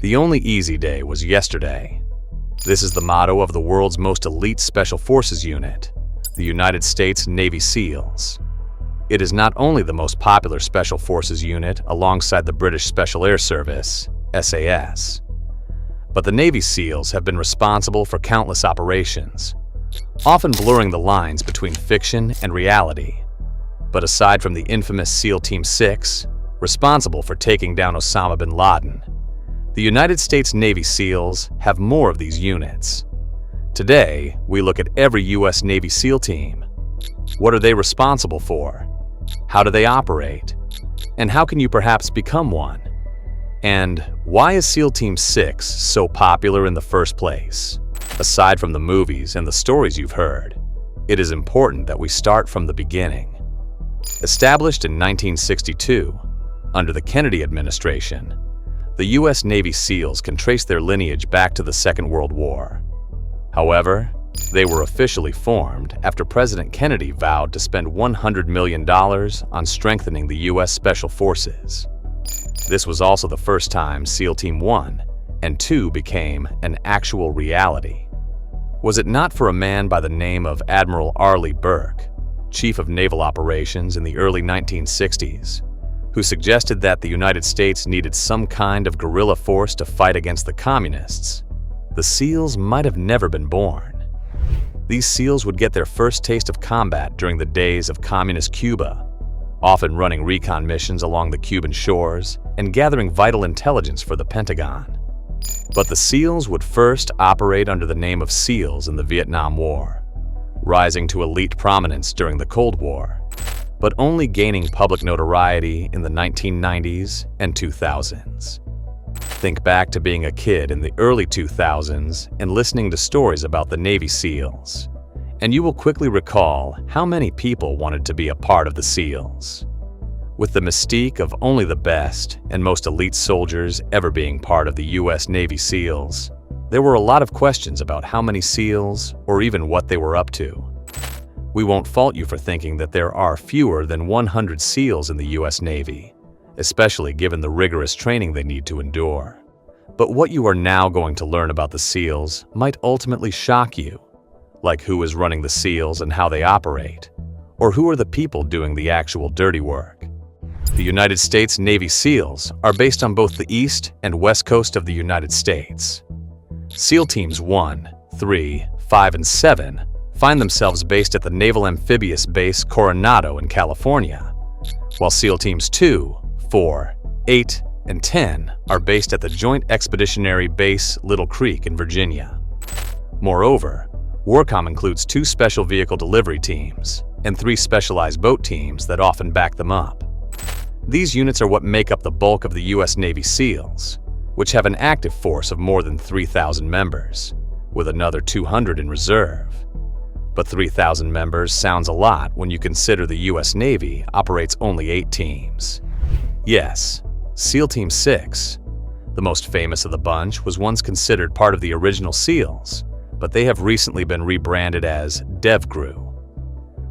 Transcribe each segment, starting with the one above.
The only easy day was yesterday. This is the motto of the world's most elite Special Forces unit, the United States Navy SEALs. It is not only the most popular Special Forces unit alongside the British Special Air Service, SAS, but the Navy SEALs have been responsible for countless operations, often blurring the lines between fiction and reality. But aside from the infamous SEAL Team 6, responsible for taking down Osama bin Laden, the United States Navy SEALs have more of these units. Today, we look at every U.S. Navy SEAL team. What are they responsible for? How do they operate? And how can you perhaps become one? And why is SEAL Team 6 so popular in the first place? Aside from the movies and the stories you've heard, it is important that we start from the beginning. Established in 1962, under the Kennedy administration, the U.S. Navy SEALs can trace their lineage back to the Second World War. However, they were officially formed after President Kennedy vowed to spend $100 million on strengthening the U.S. Special Forces. This was also the first time SEAL Team 1 and 2 became an actual reality. Was it not for a man by the name of Admiral Arleigh Burke, Chief of Naval Operations in the early 1960s, who suggested that the United States needed some kind of guerrilla force to fight against the communists, the SEALs might have never been born. These SEALs would get their first taste of combat during the days of communist Cuba, often running recon missions along the Cuban shores and gathering vital intelligence for the Pentagon. But the SEALs would first operate under the name of SEALs in the Vietnam War, rising to elite prominence during the Cold War, but only gaining public notoriety in the 1990s and 2000s. Think back to being a kid in the early 2000s and listening to stories about the Navy SEALs, and you will quickly recall how many people wanted to be a part of the SEALs. With the mystique of only the best and most elite soldiers ever being part of the U.S. Navy SEALs, there were a lot of questions about how many SEALs or even what they were up to. We won't fault you for thinking that there are fewer than 100 SEALs in the U.S. Navy, especially given the rigorous training they need to endure. But what you are now going to learn about the SEALs might ultimately shock you, like who is running the SEALs and how they operate, or who are the people doing the actual dirty work. The United States Navy SEALs are based on both the East and West Coast of the United States. SEAL Teams 1, 3, 5, and 7 find themselves based at the Naval Amphibious Base Coronado in California, while SEAL Teams 2, 4, 8, and 10 are based at the Joint Expeditionary Base Little Creek in Virginia. Moreover, WARCOM includes 2 special vehicle delivery teams and 3 specialized boat teams that often back them up. These units are what make up the bulk of the U.S. Navy SEALs, which have an active force of more than 3,000 members, with another 200 in reserve. But 3,000 members sounds a lot when you consider the U.S. Navy operates only 8 teams. Yes, SEAL Team 6, the most famous of the bunch, was once considered part of the original SEALs, but they have recently been rebranded as DevGru.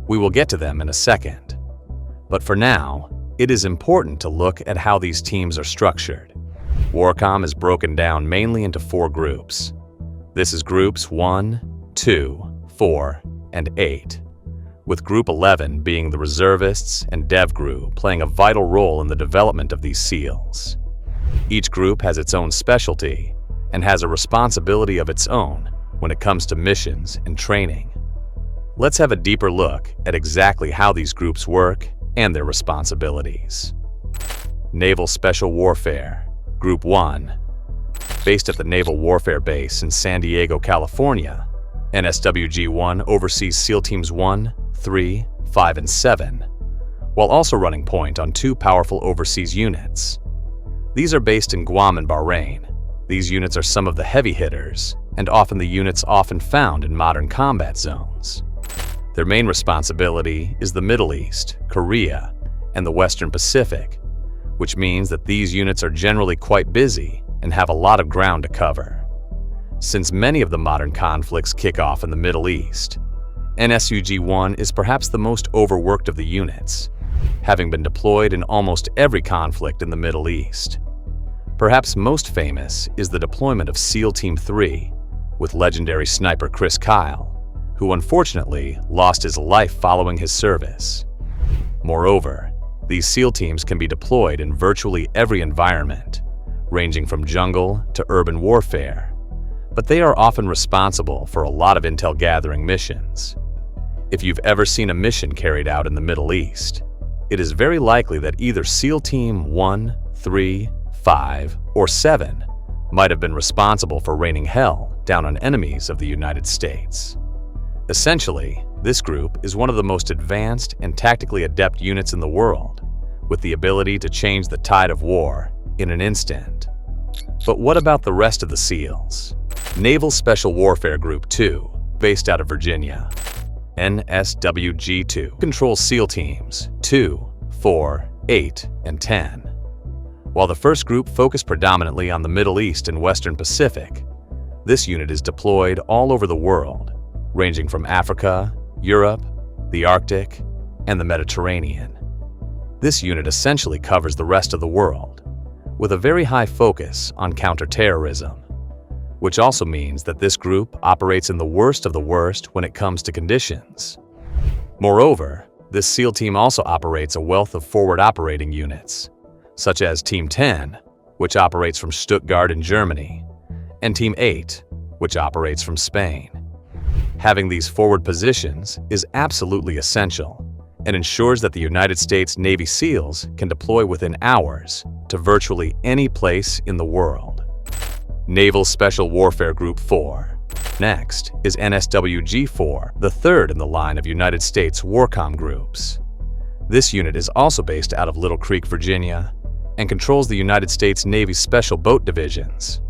We will get to them in a second. But for now, it is important to look at how these teams are structured. WARCOM is broken down mainly into 4 groups. This is Groups 1, 2, 4, and 8, with Group 11 being the reservists and DevGru playing a vital role in the development of these SEALs. Each group has its own specialty and has a responsibility of its own when it comes to missions and training. Let's have a deeper look at exactly how these groups work and their responsibilities. Naval Special Warfare, Group 1. Based at the Naval Warfare Base in San Diego, California, NSWG-1 oversees SEAL Teams 1, 3, 5, and 7, while also running point on 2 powerful overseas units. These are based in Guam and Bahrain. These units are some of the heavy hitters, and often the units often found in modern combat zones. Their main responsibility is the Middle East, Korea, and the Western Pacific, which means that these units are generally quite busy and have a lot of ground to cover. Since many of the modern conflicts kick off in the Middle East, NSUG-1 is perhaps the most overworked of the units, having been deployed in almost every conflict in the Middle East. Perhaps most famous is the deployment of SEAL Team 3 with legendary sniper Chris Kyle, who unfortunately lost his life following his service. Moreover, these SEAL teams can be deployed in virtually every environment, ranging from jungle to urban warfare, but they are often responsible for a lot of intel gathering missions. If you've ever seen a mission carried out in the Middle East, it is very likely that either SEAL Team 1, 3, 5, or 7 might have been responsible for raining hell down on enemies of the United States. Essentially, this group is one of the most advanced and tactically adept units in the world, with the ability to change the tide of war in an instant. But what about the rest of the SEALs? Naval Special Warfare Group 2, based out of Virginia. NSWG-2 controls SEAL Teams 2, 4, 8, and 10. While the first group focused predominantly on the Middle East and Western Pacific, this unit is deployed all over the world, ranging from Africa, Europe, the Arctic, and the Mediterranean. This unit essentially covers the rest of the world, with a very high focus on counterterrorism, which also means that this group operates in the worst of the worst when it comes to conditions. Moreover, this SEAL team also operates a wealth of forward operating units, such as Team 10, which operates from Stuttgart in Germany, and Team 8, which operates from Spain. Having these forward positions is absolutely essential and ensures that the United States Navy SEALs can deploy within hours to virtually any place in the world. Naval Special Warfare Group 4. Next is NSWG-4, the third in the line of United States WARCOM groups. This unit is also based out of Little Creek, Virginia, and controls the United States Navy's Special Boat Divisions.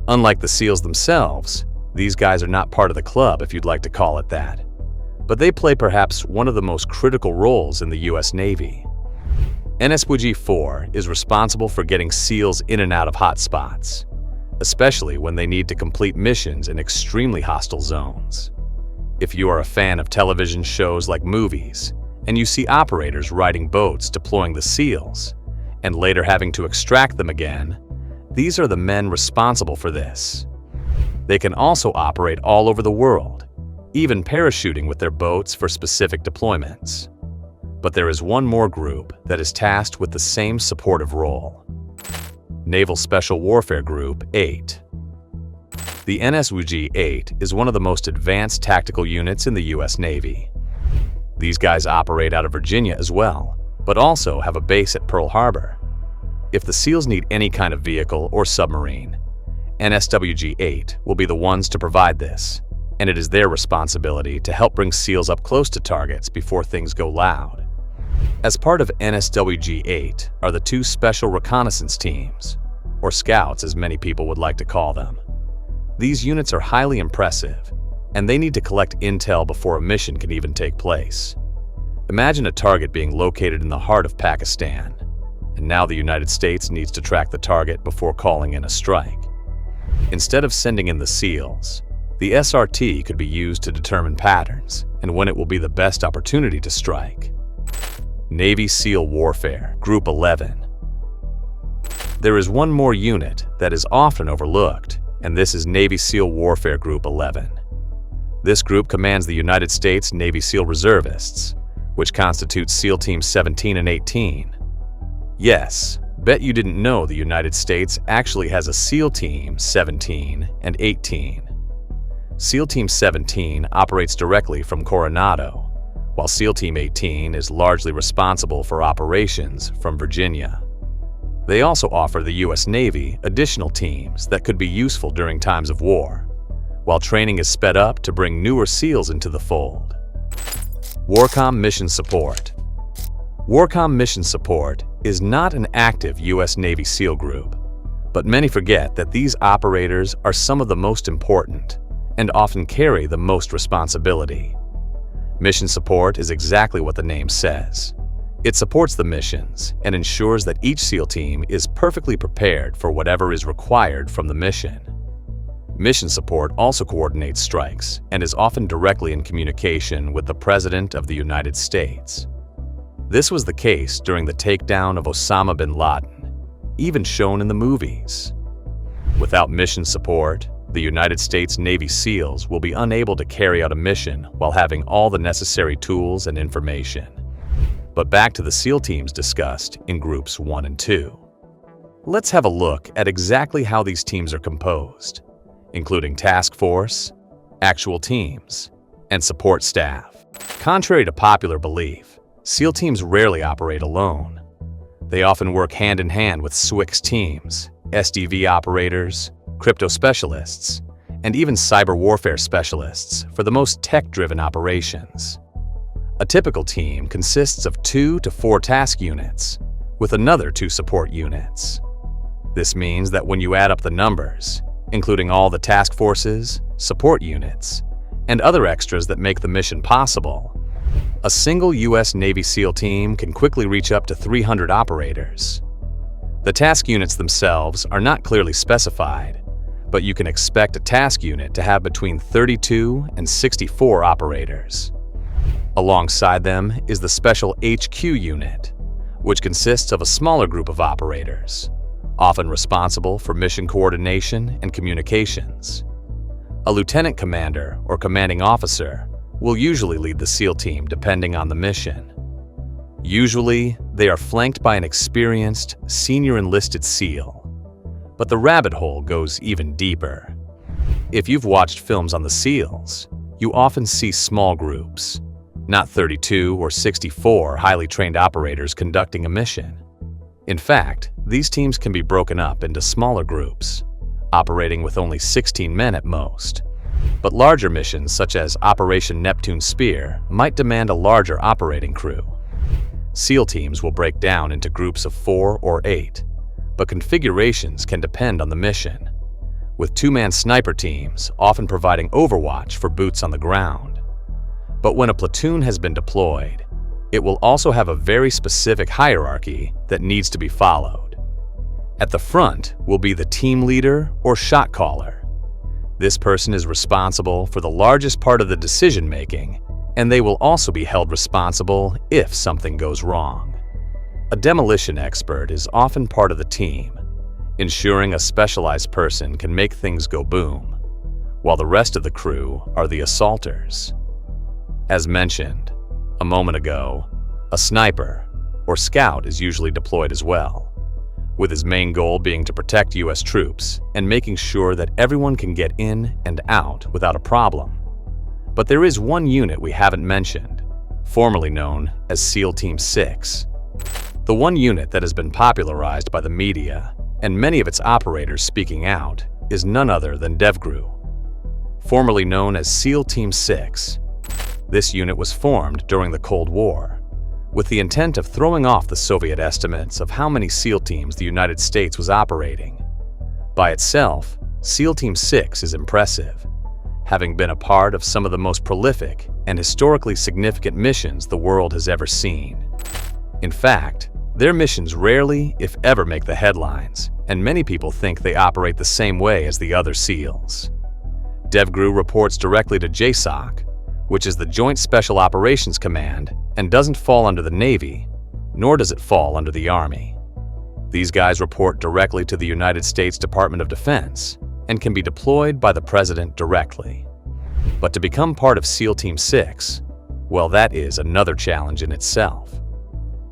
Unlike the SEALs themselves, these guys are not part of the club, if you'd like to call it that, but they play perhaps one of the most critical roles in the U.S. Navy. NSWG-4 is responsible for getting SEALs in and out of hot spots, especially when they need to complete missions in extremely hostile zones. If you are a fan of television shows like Movies, and you see operators riding boats deploying the SEALs, and later having to extract them again, these are the men responsible for this. They can also operate all over the world, even parachuting with their boats for specific deployments. But there is one more group that is tasked with the same supportive role. Naval Special Warfare Group 8. The NSWG-8 is one of the most advanced tactical units in the U.S. Navy. These guys operate out of Virginia as well, but also have a base at Pearl Harbor. If the SEALs need any kind of vehicle or submarine, NSWG-8 will be the ones to provide this, and it is their responsibility to help bring SEALs up close to targets before things go loud. As part of NSWG-8 are the two Special Reconnaissance Teams, or Scouts as many people would like to call them. These units are highly impressive, and they need to collect intel before a mission can even take place. Imagine a target being located in the heart of Pakistan, and now the United States needs to track the target before calling in a strike. Instead of sending in the SEALs, the SRT could be used to determine patterns and when it will be the best opportunity to strike. Navy SEAL Warfare Group 11. There is one more unit that is often overlooked, and this is Navy SEAL Warfare Group 11. This group commands the United States Navy SEAL Reservists, which constitutes SEAL Teams 17 and 18. Yes, bet you didn't know the United States actually has a SEAL Team 17 and 18. SEAL Team 17 operates directly from Coronado, while SEAL Team 18 is largely responsible for operations from Virginia. They also offer the U.S. Navy additional teams that could be useful during times of war, while training is sped up to bring newer SEALs into the fold. WARCOM Mission Support. WARCOM Mission Support is not an active U.S. Navy SEAL group, but many forget that these operators are some of the most important and often carry the most responsibility. Mission support is exactly what the name says. It supports the missions and ensures that each SEAL team is perfectly prepared for whatever is required from the mission. Mission support also coordinates strikes and is often directly in communication with the President of the United States. This was the case during the takedown of Osama bin Laden, even shown in the movies. Without mission support, the United States Navy SEALs will be unable to carry out a mission while having all the necessary tools and information. But back to the SEAL teams discussed in Groups 1 and 2. Let's have a look at exactly how these teams are composed, including task force, actual teams, and support staff. Contrary to popular belief, SEAL teams rarely operate alone. They often work hand in hand with SWCS teams, SDV operators, crypto specialists, and even cyber warfare specialists for the most tech-driven operations. A typical team consists of 2 to 4 task units, with another 2 support units. This means that when you add up the numbers, including all the task forces, support units, and other extras that make the mission possible, a single U.S. Navy SEAL team can quickly reach up to 300 operators. The task units themselves are not clearly specified, but you can expect a task unit to have between 32 and 64 operators. Alongside them is the Special HQ unit, which consists of a smaller group of operators, often responsible for mission coordination and communications. A lieutenant commander or commanding officer will usually lead the SEAL team depending on the mission. Usually, they are flanked by an experienced, senior enlisted SEAL. But the rabbit hole goes even deeper. If you've watched films on the SEALs, you often see small groups, not 32 or 64 highly trained operators conducting a mission. In fact, these teams can be broken up into smaller groups, operating with only 16 men at most. But larger missions such as Operation Neptune Spear might demand a larger operating crew. SEAL teams will break down into groups of 4 or 8, but configurations can depend on the mission, with 2-man sniper teams often providing overwatch for boots on the ground. But when a platoon has been deployed, it will also have a very specific hierarchy that needs to be followed. At the front will be the team leader or shot caller. This person is responsible for the largest part of the decision-making, and they will also be held responsible if something goes wrong. A demolition expert is often part of the team, ensuring a specialized person can make things go boom, while the rest of the crew are the assaulters. As mentioned a moment ago, a sniper or scout is usually deployed as well, with his main goal being to protect U.S. troops and making sure that everyone can get in and out without a problem. But there is one unit we haven't mentioned, formerly known as SEAL Team 6. The one unit that has been popularized by the media and many of its operators speaking out is none other than DevGRU. Formerly known as SEAL Team 6, this unit was formed during the Cold War, with the intent of throwing off the Soviet estimates of how many SEAL teams the United States was operating. By itself, SEAL Team 6 is impressive, having been a part of some of the most prolific and historically significant missions the world has ever seen. In fact, their missions rarely, if ever, make the headlines, and many people think they operate the same way as the other SEALs. DevGRU reports directly to JSOC, which is the Joint Special Operations Command, and doesn't fall under the Navy, nor does it fall under the Army. These guys report directly to the United States Department of Defense and can be deployed by the President directly. But to become part of SEAL Team 6, well, that is another challenge in itself.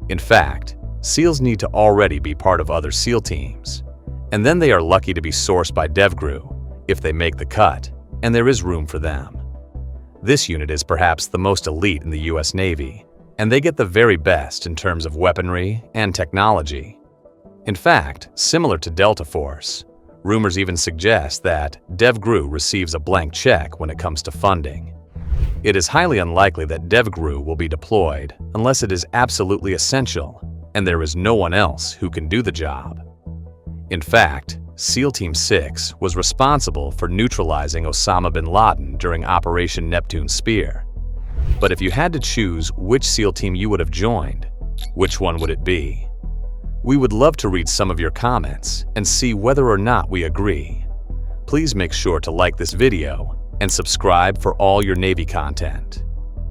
In fact, SEALs need to already be part of other SEAL teams, and then they are lucky to be sourced by DevGRU if they make the cut, and there is room for them. This unit is perhaps the most elite in the U.S. Navy, and they get the very best in terms of weaponry and technology. In fact, similar to Delta Force, rumors even suggest that DevGRU receives a blank check when it comes to funding. It is highly unlikely that DevGRU will be deployed unless it is absolutely essential and there is no one else who can do the job. In fact, SEAL Team 6 was responsible for neutralizing Osama bin Laden during Operation Neptune Spear. But if you had to choose which SEAL team you would have joined, which one would it be? We would love to read some of your comments and see whether or not we agree. Please make sure to like this video and subscribe for all your Navy content.